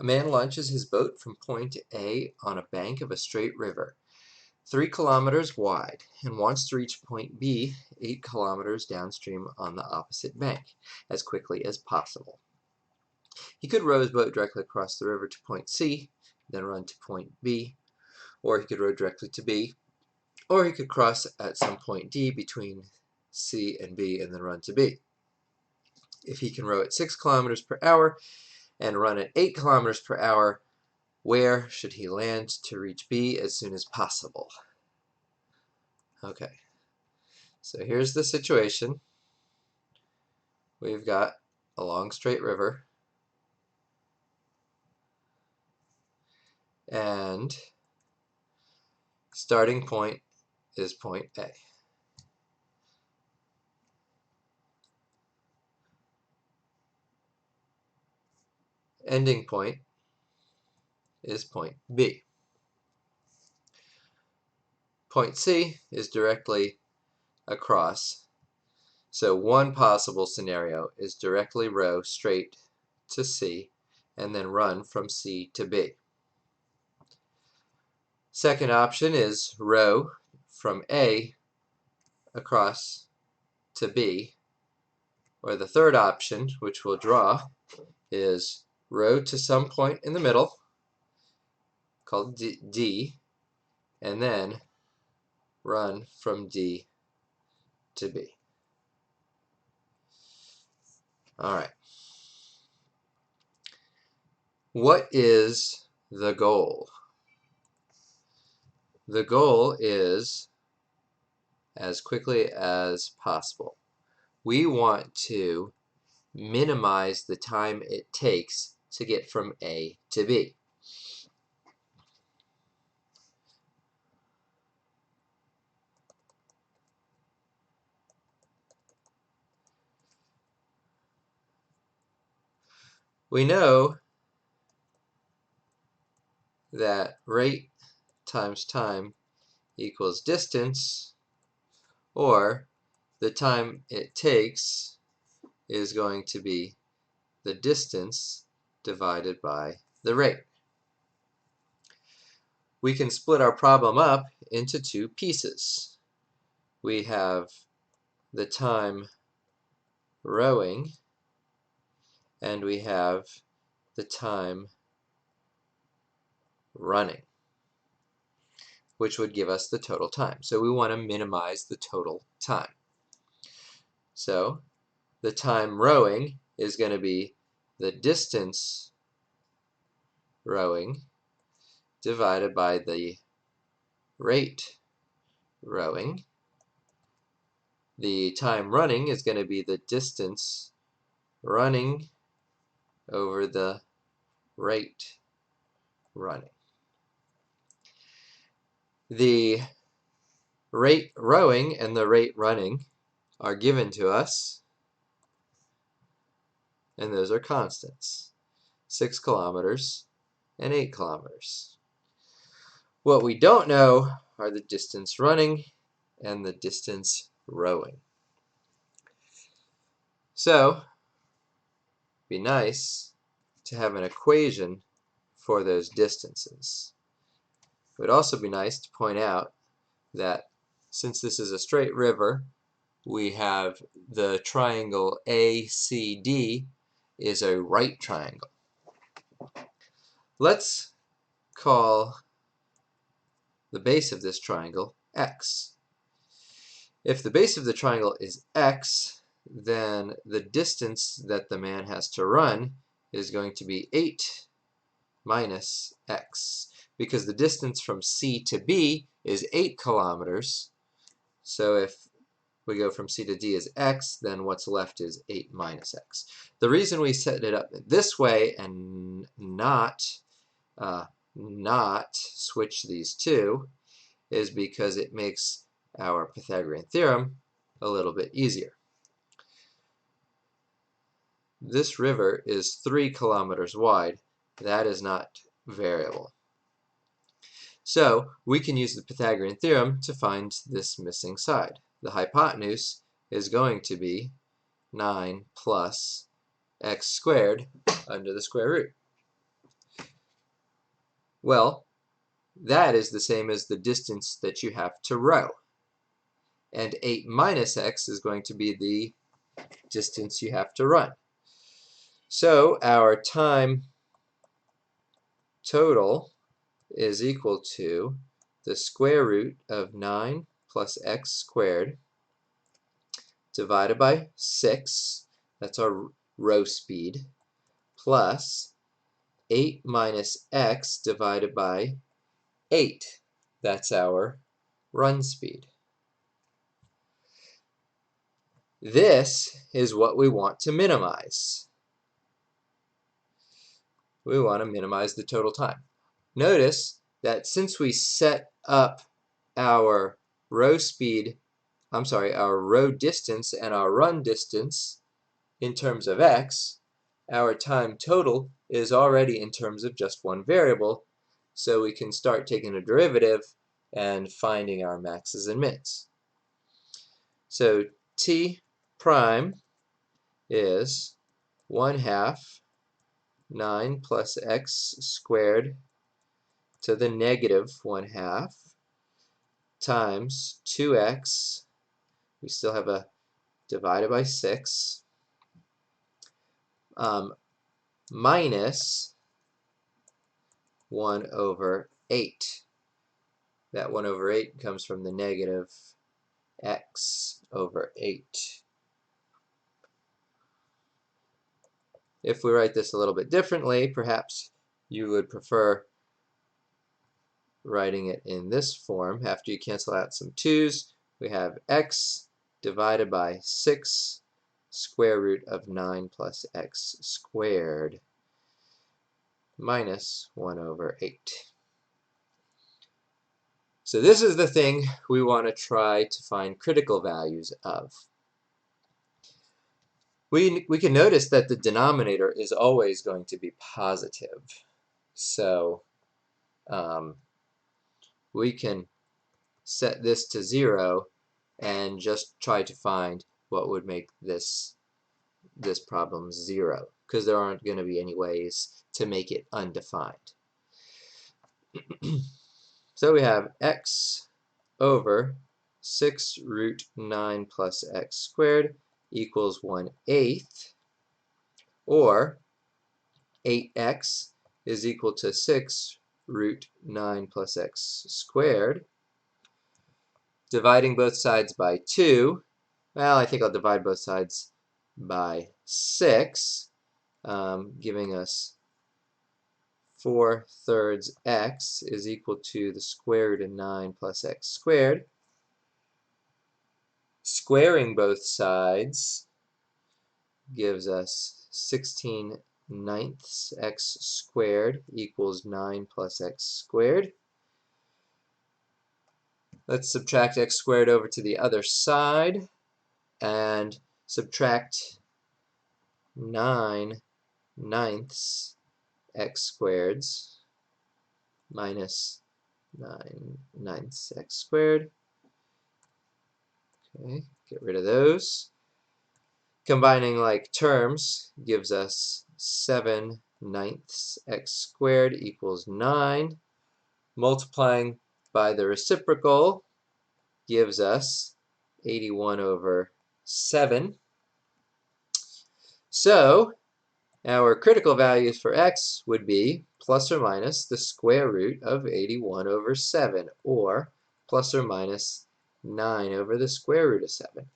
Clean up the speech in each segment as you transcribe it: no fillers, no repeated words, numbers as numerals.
A man launches his boat from point A on a bank of a straight river, 3 kilometers wide, and wants to reach point B, 8 kilometers downstream on the opposite bank, as quickly as possible. He could row his boat directly across the river to point C, then run to point B, or he could row directly to B, or he could cross at some point D between C and B and then run to B. If he can row at 6 kilometers per hour and run at 8 kilometers per hour, where should he land to reach B as soon as possible? Okay, so here's the situation. We've got a long straight river, and starting point is point A. Ending point is point B. Point C is directly across, so one possible scenario is directly row straight to C and then run from C to B. Second option is row from A across to B, or the third option, which we'll draw, is row to some point in the middle called D, and then run from D to B. All right. What is the goal? The goal is as quickly as possible. We want to minimize the time it takes to get from A to B. We know that rate times time equals distance, or the time it takes is going to be the distance divided by the rate. We can split our problem up into 2 pieces. We have the time rowing, and we have the time running, which would give us the total time. So we want to minimize the total time. So the time rowing is going to be the distance rowing divided by the rate rowing. The time running is going to be the distance running over the rate running. The rate rowing and the rate running are given to us, and those are constants, 6 kilometers and 8 kilometers. What we don't know are the distance running and the distance rowing. So, it'd be nice to have an equation for those distances. It would also be nice to point out that since this is a straight river, we have the triangle ACD is a right triangle. Let's call the base of this triangle x. If the base of the triangle is x, then the distance that the man has to run is going to be 8 minus x, because the distance from C to B is 8 kilometers. So if we go from C to D as x, then what's left is 8 minus x. The reason we set it up this way and not switch these two is because it makes our Pythagorean theorem a little bit easier. This river is 3 kilometers wide. That is not variable. So we can use the Pythagorean theorem to find this missing side. The hypotenuse is going to be 9 plus x squared under the square root. Well, that is the same as the distance that you have to row. And 8 minus x is going to be the distance you have to run. So our time total is equal to the square root of 9 plus x squared divided by 6, that's our row speed, plus 8 minus x divided by 8, that's our run speed. This is what we want to minimize. We want to minimize the total time. Notice that since we set up our row speed, our row distance and our run distance in terms of x, our time total is already in terms of just one variable, so we can start taking a derivative and finding our maxes and mins. So t prime is 1/2 9 plus x squared to the negative 1/2 times 2x, we still have a divided by 6, minus 1/8. That 1/8 comes from the negative x over 8. If we write this a little bit differently, perhaps you would prefer writing it in this form. After you cancel out some 2's, we have x divided by 6 square root of 9 plus x squared minus 1/8. So this is the thing we want to try to find critical values of. We can notice that the denominator is always going to be positive. So we can set this to 0 and just try to find what would make this problem 0, because there aren't going to be any ways to make it undefined. So we have x over 6 root 9 plus x squared equals 1/8, or 8x is equal to 6 root 9 plus x squared. Dividing both sides by 2, well, I think I'll divide both sides by 6, giving us 4/3 x is equal to the square root of 9 plus x squared. Squaring both sides gives us 16/9 x squared equals 9 plus x squared. Let's subtract x squared over to the other side and subtract 9/9 x squareds minus 9/9 x squared. Okay, get rid of those. Combining like terms gives us 7/9 x squared equals 9. Multiplying by the reciprocal gives us 81/7. So our critical values for x would be plus or minus the square root of 81/7, or plus or minus 9 over the square root of 7.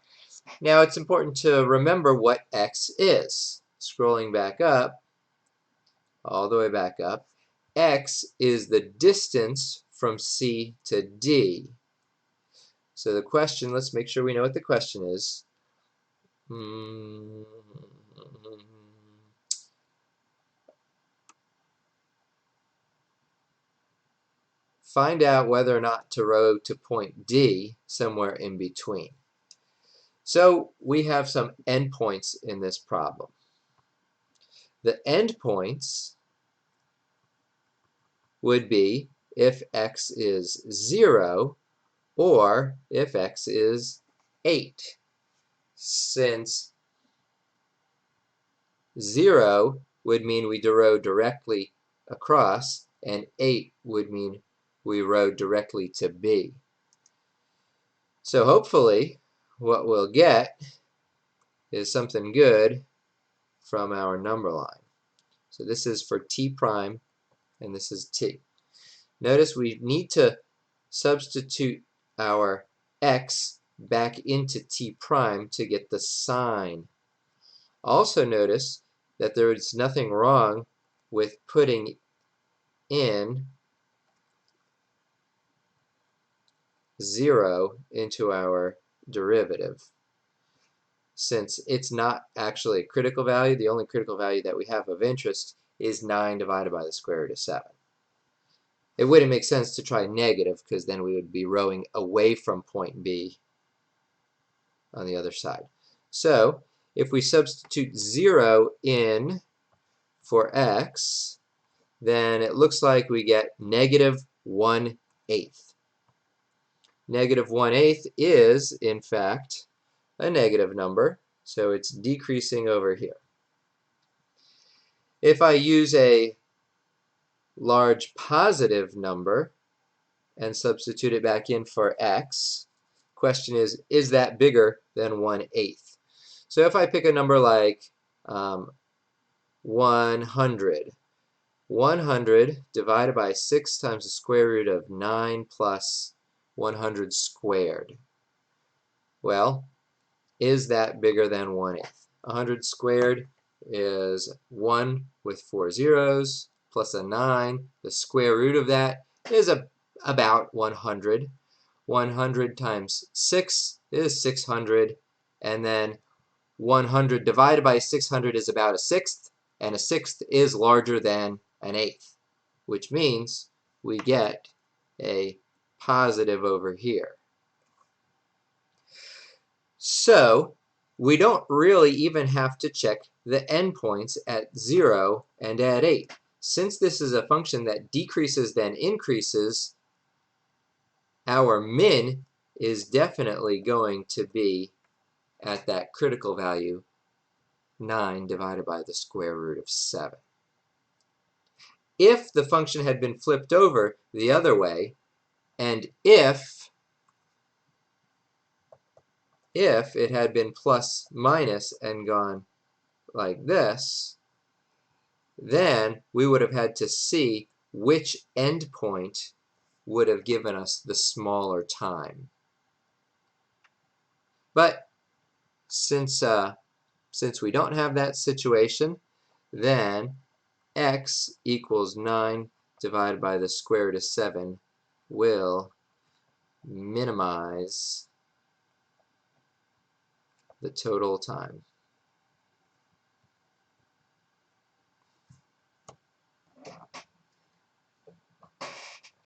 Now it's important to remember what x is. Scrolling back up, all the way back up, x is the distance from C to D. So the question, let's make sure we know what the question is. Find out whether or not to row to point D somewhere in between. So we have some endpoints in this problem. The endpoints would be if x is 0 or if x is 8. Since 0 would mean we row directly across, and 8 would mean we rode directly to B. So hopefully what we'll get is something good from our number line. So this is for t prime, and this is t. Notice we need to substitute our x back into t prime to get the sign. Also notice that there is nothing wrong with putting in 0 into our derivative. Since it's not actually a critical value, the only critical value that we have of interest is 9 divided by the square root of 7. It wouldn't make sense to try negative because then we would be rowing away from point B on the other side. So if we substitute 0 in for x, then it looks like we get negative 1/8. Negative 1/8 is, in fact, a negative number, so it's decreasing over here. If I use a large positive number and substitute it back in for x, question is that bigger than 1/8? So if I pick a number like 100, 100 divided by 6 times the square root of 9 plus 100 squared. Well, is that bigger than 1/8? 100 squared is 1 with 4 zeros plus a 9. The square root of that is about 100. 100 times 6 is 600, and then 100 divided by 600 is about a sixth, and a sixth is larger than an eighth, which means we get a positive over here. So we don't really even have to check the endpoints at 0 and at 8. Since this is a function that decreases then increases, our min is definitely going to be at that critical value, 9 divided by the square root of 7. If the function had been flipped over the other way, and if it had been plus minus and gone like this, then we would have had to see which endpoint would have given us the smaller time. But since we don't have that situation, then x equals 9 divided by the square root of 7 will minimize the total time.